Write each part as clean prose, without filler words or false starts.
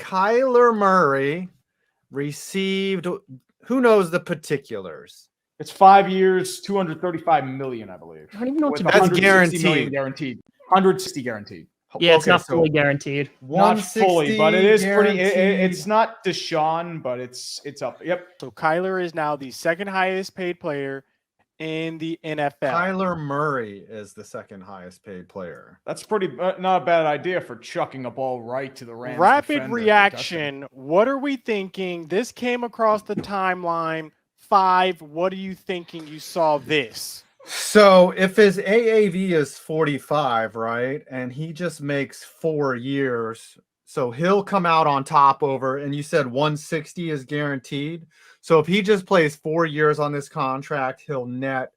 Kyler Murray received, who knows the particulars? It's 5 years, $235 million, I believe. I don't even know what to With do. That's $160 million guaranteed. guaranteed. $160 guaranteed. Yeah, it's Okay, not so fully guaranteed. Not fully, but it is pretty. guaranteed. It's not Deshaun, but it's up. Yep. So Kyler is now the second highest paid player in the NFL. Kyler Murray is the second highest paid player. That's pretty not a bad idea for chucking a ball right to the Rams. Rapid defender. reaction. What are we thinking? This came across the timeline. 5. What are you thinking you saw this? So if his AAV is 45, right, and he just makes 4 years, so he'll come out on top over, and you said 160 is guaranteed. So if he just plays 4 years on this contract, he'll net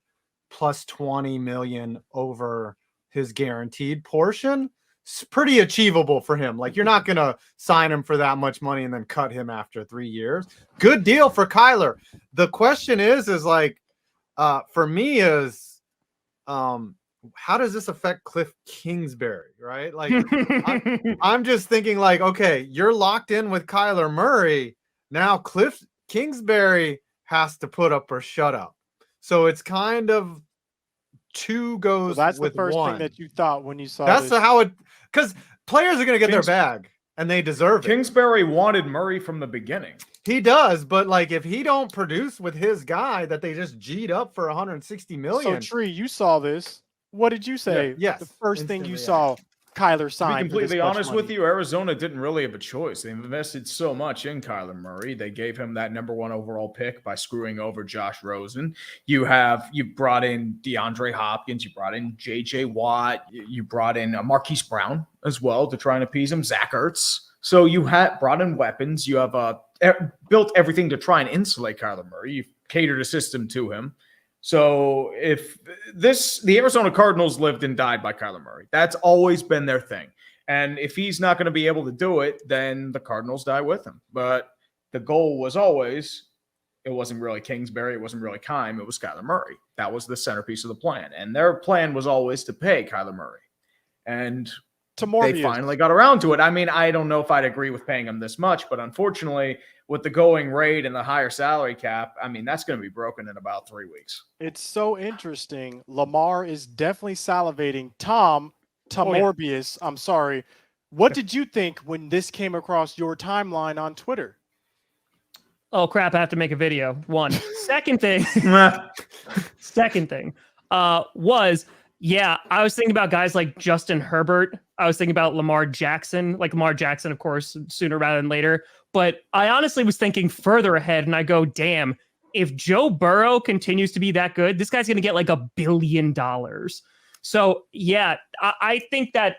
plus 20 million over his guaranteed portion. It's pretty achievable for him. Like, you're not going to sign him for that much money and then cut him after 3 years. Good deal for Kyler. The question is like, for me is, how does this affect Cliff Kingsbury, right? Like, I'm just thinking like, okay, you're locked in with Kyler Murray. Now Cliff Kingsbury has to put up or shut up. So it's kind of 2 goes So that's with the first 1. thing that you thought when you saw That's this. how it, because players are going to get their bag and they deserve it. Kingsbury wanted Murray from the beginning. He does, but like if he don't produce with his guy that they just G'd up for 160 million. So Tree, you saw this. What did you say? Yes, The first thing you instantly, saw Kyler To sign. be completely honest with you, Arizona didn't really have a choice. They invested so much in Kyler Murray. They gave him that number 1 overall pick by screwing over Josh Rosen. You brought in DeAndre Hopkins. You brought in J.J. Watt. You brought in Marquise Brown as well to try and appease him. Zach Ertz. So you had brought in weapons. You have built everything to try and insulate Kyler Murray. You've catered a system to him. So if the Arizona Cardinals lived and died by Kyler Murray, that's always been their thing. And if he's not going to be able to do it, then the Cardinals die with him. But the goal was always, it wasn't really Kingsbury, it wasn't really Keim, it was Kyler Murray. That was the centerpiece of the plan. And their plan was always to pay Kyler Murray. And they finally got around to it. I mean, I don't know if I'd agree with paying him this much, but unfortunately, with the going rate and the higher salary cap, I mean, that's going to be broken in about 3 weeks. It's so interesting. Lamar is definitely salivating. Morbius, I'm sorry. What did you think when this came across your timeline on Twitter? Oh, crap. I have to make a video. 1. Second thing. Was, yeah, I was thinking about guys like Justin Herbert. I was thinking about Lamar Jackson, of course, sooner rather than later. But I honestly was thinking further ahead, and I go, damn, if Joe Burrow continues to be that good, this guy's going to get like $1 billion. So, yeah, I think that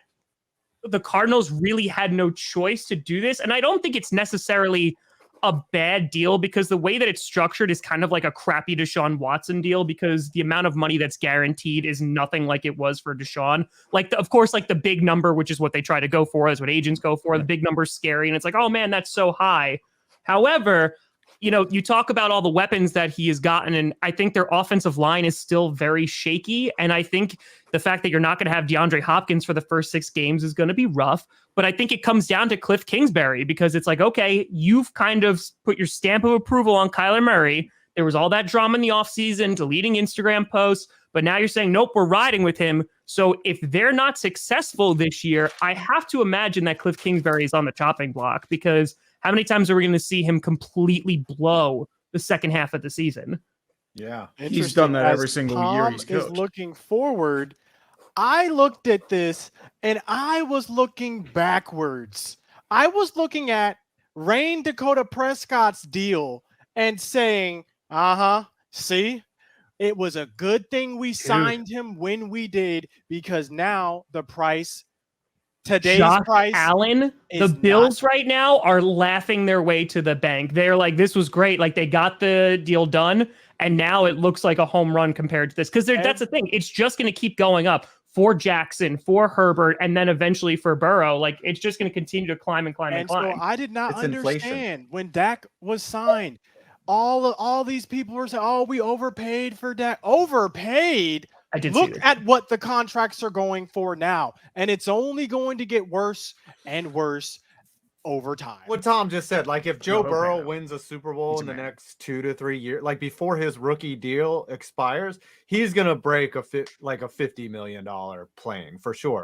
the Cardinals really had no choice to do this. And I don't think it's necessarily a bad deal because the way that it's structured is kind of like a crappy Deshaun Watson deal because the amount of money that's guaranteed is nothing like it was for Deshaun. Of course, the big number, which is what they try to go for, is what agents go for. The big number is scary. And it's like, oh man, that's so high. However, you talk about all the weapons that he has gotten, and I think their offensive line is still very shaky. And I think the fact that you're not going to have DeAndre Hopkins for the first 6 games is going to be rough. But I think it comes down to Cliff Kingsbury because it's like, okay, you've kind of put your stamp of approval on Kyler Murray. There was all that drama in the offseason, deleting Instagram posts. But now you're saying, nope, we're riding with him. So if they're not successful this year, I have to imagine that Cliff Kingsbury is on the chopping block because how many times are we going to see him completely blow the second half of the season? Yeah, he's done that every single year he's coached. Is looking forward. I looked at this and I was looking backwards. I was looking at Rain Dakota Prescott's deal and saying, see, it was a good thing we signed him when we did because now the price, today's Josh price. Allen, the Bills right now are laughing their way to the bank. They're like, this was great. Like they got the deal done. And now it looks like a home run compared to this. Because that's the thing. It's just going to keep going up for Jackson, for Herbert, and then eventually for Burrow. Like, it's just going to continue to climb and climb and climb. So I did not understand inflation. when Dak was signed. All these people were saying, oh, we overpaid for Dak. Overpaid? I did Look see that. at what the contracts are going for now. And it's only going to get worse and worse. over time. What Tom just said, like if Joe he'll Burrow pan out. wins a Super Bowl He's in a the man. next 2 to 3 years, like before his rookie deal expires, he's gonna break like a $50 million playing for sure.